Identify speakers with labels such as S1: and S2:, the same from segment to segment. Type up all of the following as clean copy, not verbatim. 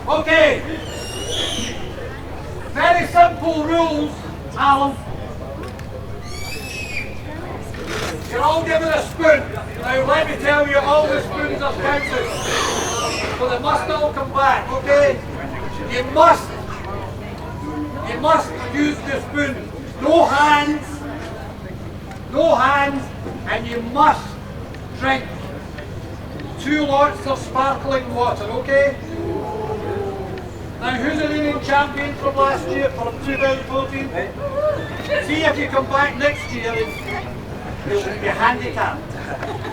S1: Okay. Very simple rules, Alan. You're all given a spoon. Now let me tell you, all the spoons are counted. So they must all come back, okay? You must use the spoon. No hands, and you must drink 2 lots of sparkling water, okay? Now who's the reigning champion from last year, from 2014? See if you come back next year, you'll be handicapped.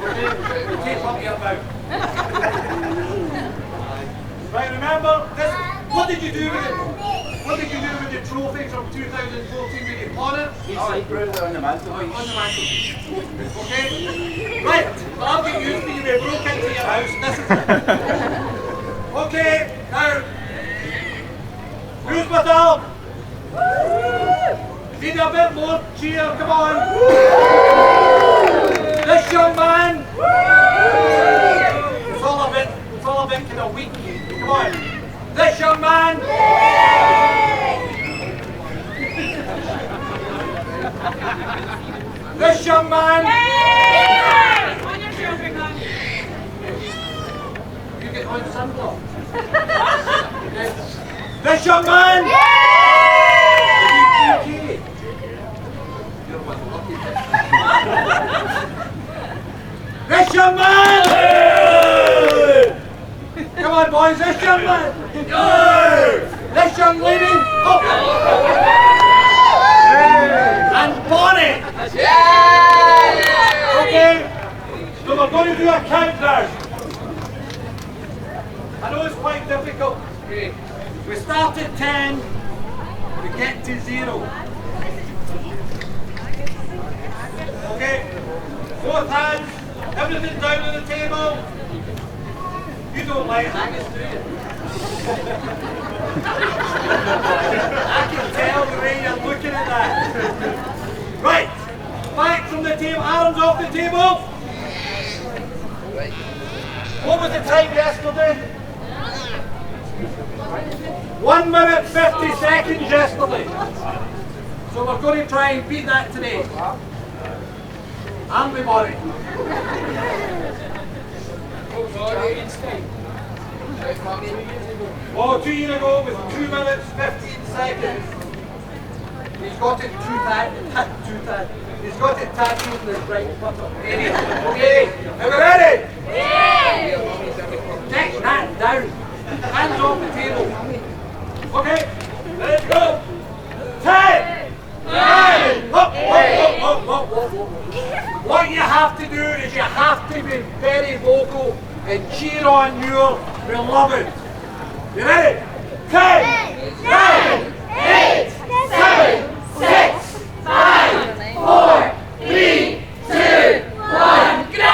S1: Okay? You'll take up your mouth. Right, remember this. What did you do with the trophy from 2014? Did you pawn it?
S2: I put it on the mantle.
S1: On the mantle. Okay? Right, well, I'll get used to you. We broke into your house. This is it. Okay, now, who's with Al? Need a bit more cheer, come on. This young man. It's all a bit kind of weak. Come on. This young man. This young man. You get on sunblock. This young man. This young man. Come on, boys, this young man! This young lady! Oh. And Bonnie! Okay, so we're going to do a countdown. I know it's quite difficult. We start at 10, we get to 0. Okay, both hands, everything down on the table. You don't like Haggis, do you? I can tell the way you're looking at that. Right, back from the table, arms off the table. What was the time yesterday? 1 minute 50 seconds yesterday. So we're going to try and beat that today. And my body. Oh, 2 years ago with 2 minutes 15 seconds. He's got it He's got it tattooed in his right buttock. Okay, are we ready? Yeah! Take that down. Hands off the table. Okay, let's go. 10, 9, up. What you have to do is you have to be very vocal and cheer on your beloved. You ready? 10, 9, 8, 7, 6, 5, 4, 3, 2, 1, go!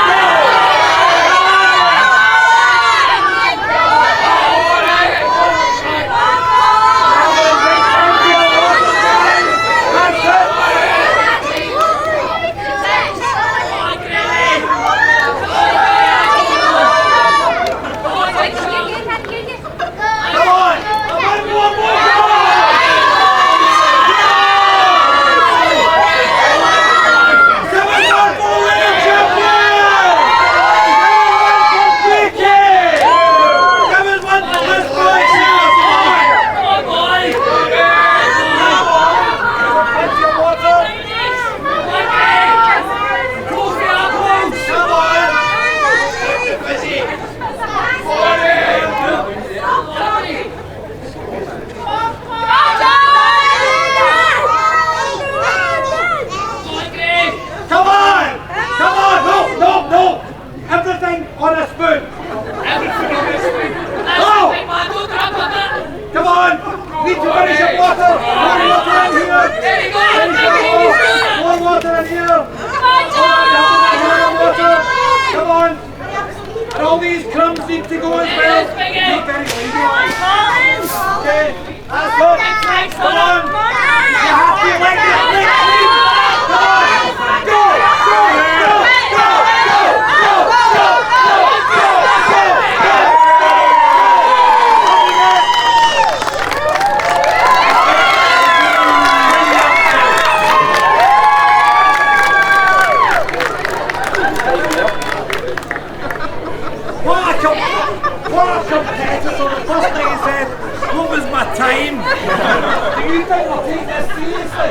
S1: you think we'll take this seriously?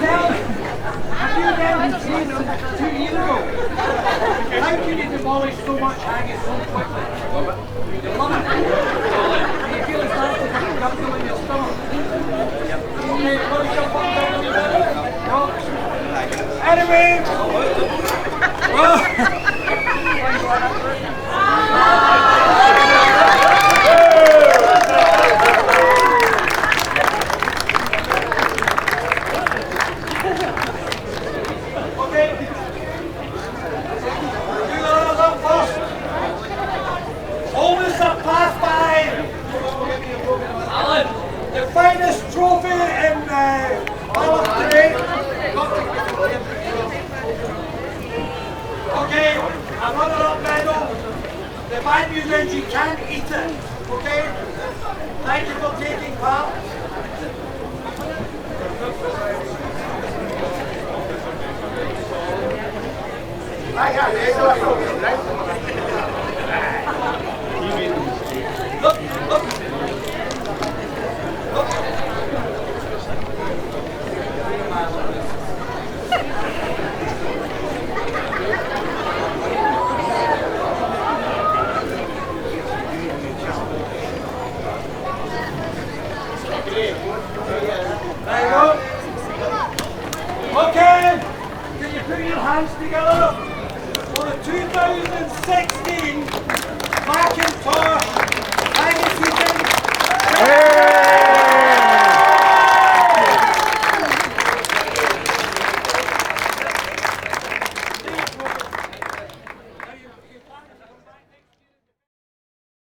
S1: Tell me, have you been training 2 years ago? How can you demolish so much haggis so quickly? You love it. Do you feel it's starting to become comfortable in your stomach? Okay, want to jump up and down a wee bit? No? Anyway! Finest trophy in all of today. Okay, a runner-up medal. The bad news is you can't eat it. Okay? Thank you for taking part. Look. There you go. Okay, can you put your hands together for the 2016 McIntosh